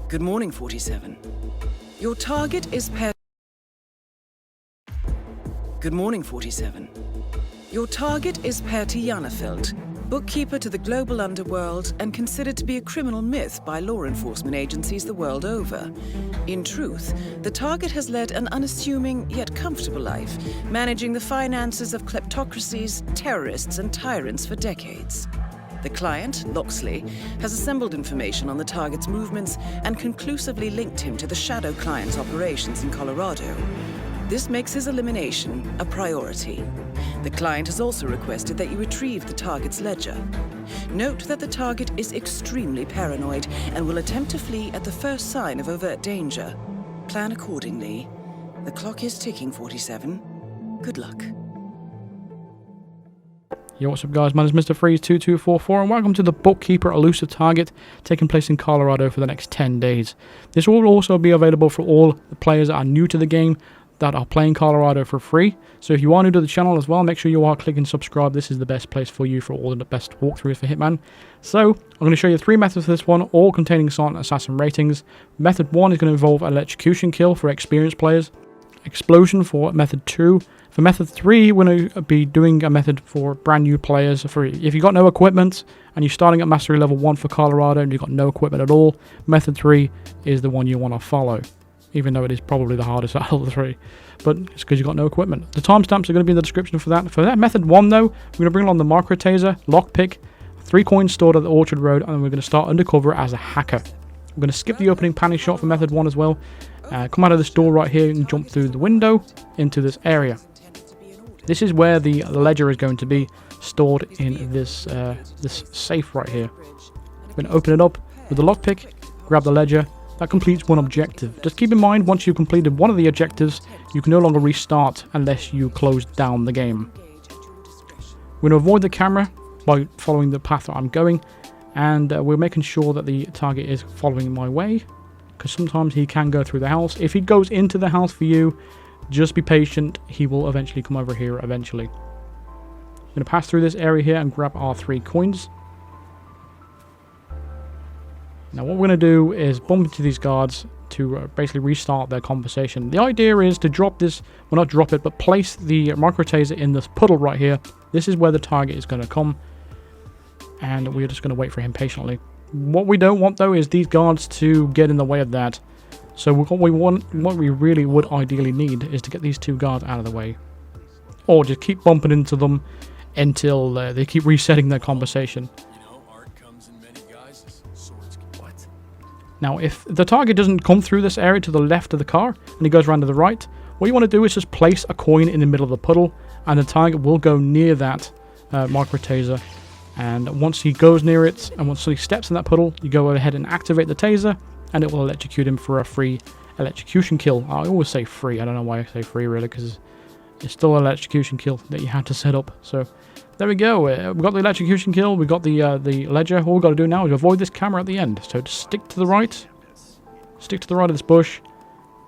Good morning, 47. Your target is paired. Good morning, 47. Your target is Perty Janefeld, bookkeeper to the global underworld and considered to be a criminal myth by law enforcement agencies the world over. In truth, the target has led an unassuming yet comfortable life, managing the finances of kleptocracies, terrorists, and tyrants for decades. The client, Loxley, has assembled information on the target's movements and conclusively linked him to the shadow client's operations in Colorado. This makes his elimination a priority. The client has also requested that you retrieve the target's ledger. Note that the target is extremely paranoid and will attempt to flee at the first sign of overt danger. Plan accordingly. The clock is ticking, 47. Good luck. Yo, what's up guys, my name is Mr. Freeze2244 and welcome to the Bookkeeper Elusive Target taking place in Colorado for the next 10 days. This will also be available for all the players that are new to the game that are playing Colorado for free. So if you are new to the channel as well, make sure you are clicking subscribe. This is the best place for you for all the best walkthroughs for Hitman. So I'm going to show you 3 methods for this one, all containing Silent Assassin ratings. Method 1 is going to involve Electrocution kill for experienced players. Explosion for method 2. For method 3, we're going to be doing a method for brand new players. For if you've got no equipment and you're starting at Mastery level 1 for Colorado and you've got no equipment at all, method 3 is the one you want to follow. Even though it is probably the hardest out of the 3. But it's because you've got no equipment. The timestamps are going to be in the description for that. For that method 1 though, we're going to bring along the micro taser, lockpick, 3 coins stored at the Orchard Road, and then we're going to start undercover as a hacker. We're going to skip the opening panic shot for method 1 as well. Come out of this door right here and jump through the window into this area. This is where the ledger is going to be stored in this this safe right here. We're going to open it up with the lockpick, grab the ledger. That completes one objective. Just keep in mind, once you've completed one of the objectives, you can no longer restart unless you close down the game. We're going to avoid the camera by following the path that I'm going, and we're making sure that the target is following my way, because sometimes he can go through the house. If he goes into the house for you, just be patient. He will eventually come over here eventually. I'm going to pass through this area here and grab our 3 coins. Now what we're going to do is bump into these guards to basically restart their conversation. The idea is to drop this, well not drop it, but place the micro taser in this puddle right here. This is where the target is going to come, and we're just going to wait for him patiently. What we don't want though is these guards to get in the way of that. So what we really would ideally need is to get these 2 guards out of the way, or just keep bumping into them until they keep resetting their conversation. Now, if the target doesn't come through this area to the left of the car and he goes around to the right, what you want to do is just place a coin in the middle of the puddle, and the target will go near that micro taser. And once he goes near it, and once he steps in that puddle, you go ahead and activate the taser, and it will electrocute him for a free electrocution kill. I always say free. I don't know why I say free really, because it's still an electrocution kill that you had to set up. So there we go. We've got the electrocution kill. We've got the ledger. All we've got to do now is avoid this camera at the end. So just stick to the right. Stick to the right of this bush.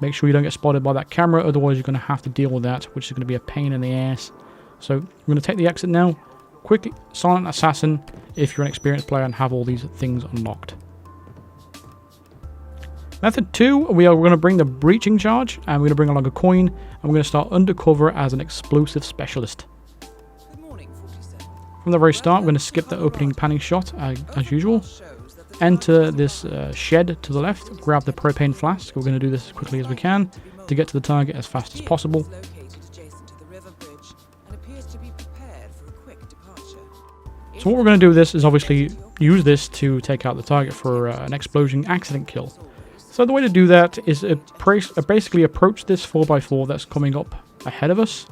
Make sure you don't get spotted by that camera. Otherwise, you're going to have to deal with that, which is going to be a pain in the ass. So we're going to take the exit now. Quick silent assassin if you're an experienced player and have all these things unlocked. Method 2, we are going to bring the breaching charge, and we're going to bring along a coin, and we're going to start undercover as an explosive specialist. From the very start, we're going to skip the opening panning shot as usual. Enter this shed to the left, grab the propane flask. We're going to do this as quickly as we can to get to the target as fast as possible. So what we're going to do with this is obviously use this to take out the target for an explosion accident kill. So the way to do that is basically approach this 4x4 that's coming up ahead of us,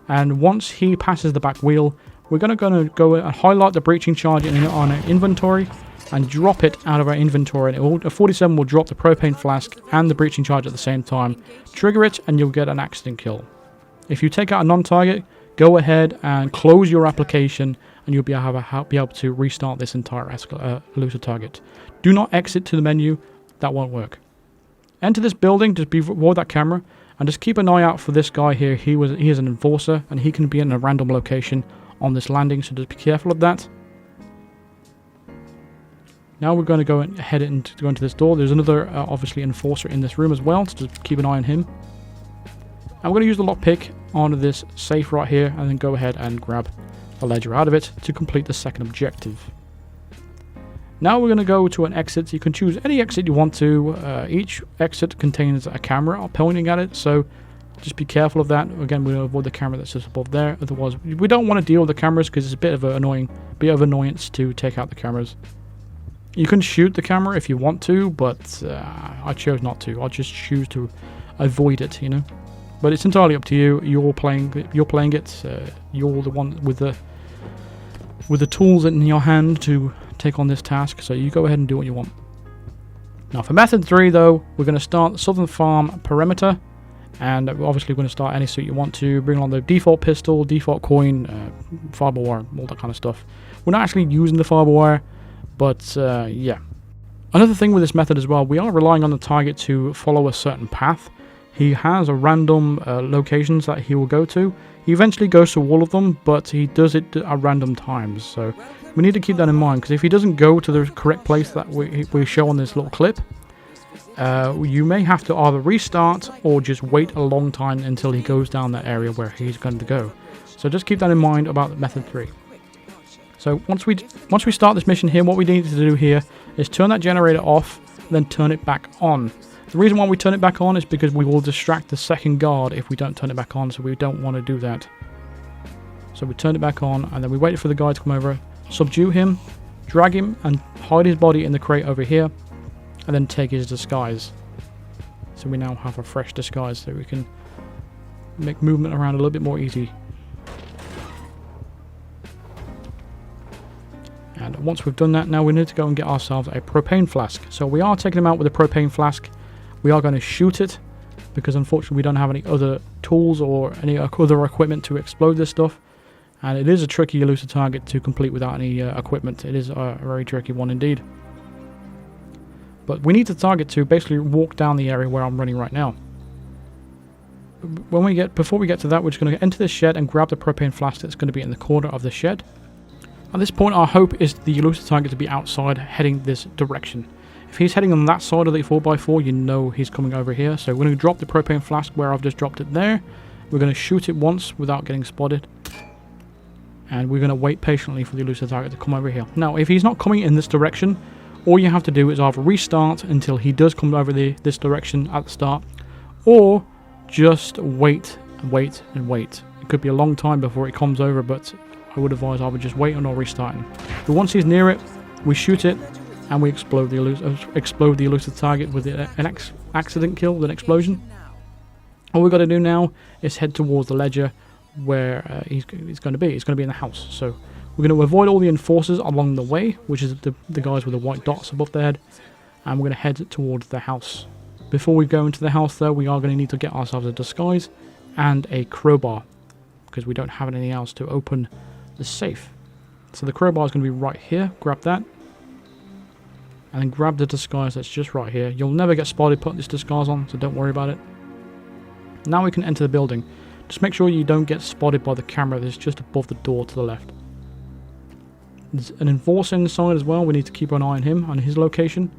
and once he passes the back wheel, we're going to go and highlight the breaching charge on our inventory and drop it out of our inventory, and a 47 will drop the propane flask and the breaching charge at the same time. Trigger it and you'll get an accident kill. If you take out a non-target, go ahead and close your application and you'll be able to restart this entire elusive target. Do not exit to the menu. That won't work. Enter this building, just avoid that camera, and just keep an eye out for this guy here. He is an enforcer, and he can be in a random location on this landing, so just be careful of that. Now we're going to go ahead and go into this door. There's another, obviously, enforcer in this room as well, so just keep an eye on him. And we're going to use the lockpick on this safe right here, and then go ahead and grab the ledger out of it to complete the second objective. Now we're going to go to an exit. You can choose any exit you want to. Each exit contains a camera pointing at it, so just be careful of that. Again, we're going to avoid the camera that's just above there. Otherwise, we don't want to deal with the cameras because it's a bit of an annoyance to take out the cameras. You can shoot the camera if you want to, but I chose not to. I'll just choose to avoid it, you know. But it's entirely up to you. You're playing it. You're the one with the tools in your hand to take on this task. So you go ahead and do what you want. Now for method 3, though, we're going to start Southern Farm perimeter, and we're obviously going to start any suit you want to. Bring along the default pistol, default coin, fiber wire, all that kind of stuff. We're not actually using the fiber wire, but yeah. Another thing with this method as well, we are relying on the target to follow a certain path. He has a random locations that he will go to. He eventually goes to all of them, but he does it at random times. So we need to keep that in mind, because if he doesn't go to the correct place that we show on this little clip, you may have to either restart or just wait a long time until he goes down that area where he's going to go. So just keep that in mind about method 3. So once we start this mission here, what we need to do here is turn that generator off, then turn it back on. The reason why we turn it back on is because we will distract the second guard if we don't turn it back on, so we don't want to do that. So we turn it back on, and then we wait for the guy to come over, subdue him, drag him, and hide his body in the crate over here, and then take his disguise. So we now have a fresh disguise, so we can make movement around a little bit more easy. And once we've done that, now we need to go and get ourselves a propane flask. So we are taking him out with a propane flask. We are going to shoot it, because unfortunately we don't have any other tools or any other equipment to explode this stuff. And it is a tricky elusive target to complete without any equipment. It is a very tricky one indeed. But we need the target to basically walk down the area where I'm running right now. Before we get to that, we're just going to enter this shed and grab the propane flask that's going to be in the corner of the shed. At this point, our hope is the elusive target to be outside, heading this direction. If he's heading on that side of the 4x4, you know he's coming over here. So we're going to drop the propane flask where I've just dropped it there. We're going to shoot it once without getting spotted. And we're going to wait patiently for the elusive target to come over here. Now, if he's not coming in this direction, all you have to do is either restart until he does come over this direction at the start, or just wait and wait and wait. It could be a long time before it comes over, but I would advise either just wait or not restarting. But once he's near it, we shoot it, and we explode the elusive target with an accident kill with an explosion. All we've got to do now is head towards the ledger where he's going to be. He's going to be in the house. So we're going to avoid all the enforcers along the way, which is the guys with the white dots above their head, and we're going to head towards the house. Before we go into the house, though, we are going to need to get ourselves a disguise and a crowbar, because we don't have anything else to open the safe. So the crowbar is going to be right here. Grab that. And then grab the disguise that's just right here. You'll never get spotted putting this disguise on, so don't worry about it. Now we can enter the building. Just make sure you don't get spotted by the camera that's just above the door to the left. There's an enforcer inside as well. We need to keep an eye on him, on his location,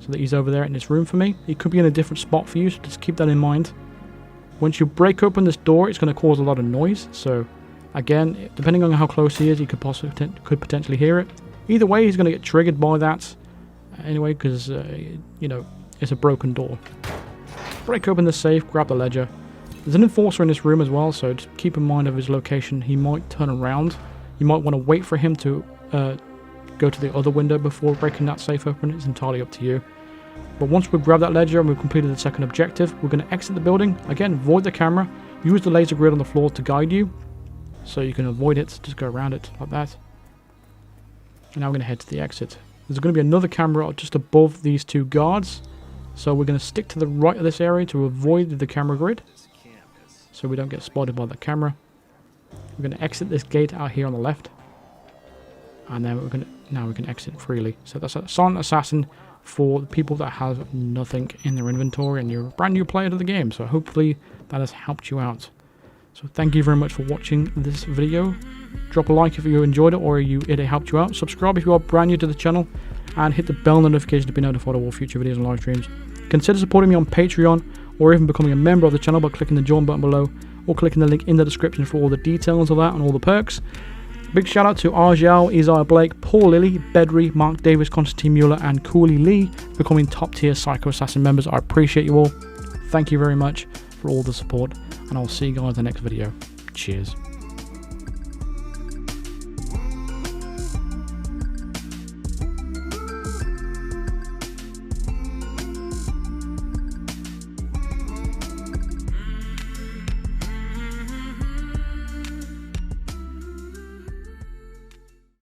so that he's over there in this room for me. He could be in a different spot for you, so just keep that in mind. Once you break open this door, it's going to cause a lot of noise. So again, depending on how close he is, you could potentially hear it. Either way, he's going to get triggered by that. Anyway, because you know, it's a broken door. Break open the safe, grab the ledger. There's an enforcer in this room as well, so just keep in mind of his location. He might turn around. You might want to wait for him to go to the other window before breaking that safe open. It's entirely up to you. But once we've grabbed that ledger and we've completed the second objective, we're going to exit the building. Again, avoid the camera. Use the laser grid on the floor to guide you, so you can avoid it. Just go around it like that. And now we're going to head to the exit. There's going to be another camera just above these two guards, so we're going to stick to the right of this area to avoid the camera grid, so we don't get spotted by the camera. We're going to exit this gate out here on the left, and then now we can exit freely. So that's a silent assassin for the people that have nothing in their inventory, and you're a brand new player to the game. So hopefully that has helped you out. So thank you very much for watching this video. Drop a like if you enjoyed it or it helped you out. Subscribe if you are brand new to the channel, and hit the bell notification to be notified of all future videos and live streams. Consider supporting me on Patreon, or even becoming a member of the channel by clicking the join button below, or clicking the link in the description for all the details of that and all the perks. Big shout out to Arjal, Isaiah Blake, Paul Lilly, Bedry, Mark Davis, Constantine Mueller, and Cooley Lee becoming top tier Psycho Assassin members. I appreciate you all. Thank you very much for all the support, and I'll see you guys in the next video. Cheers.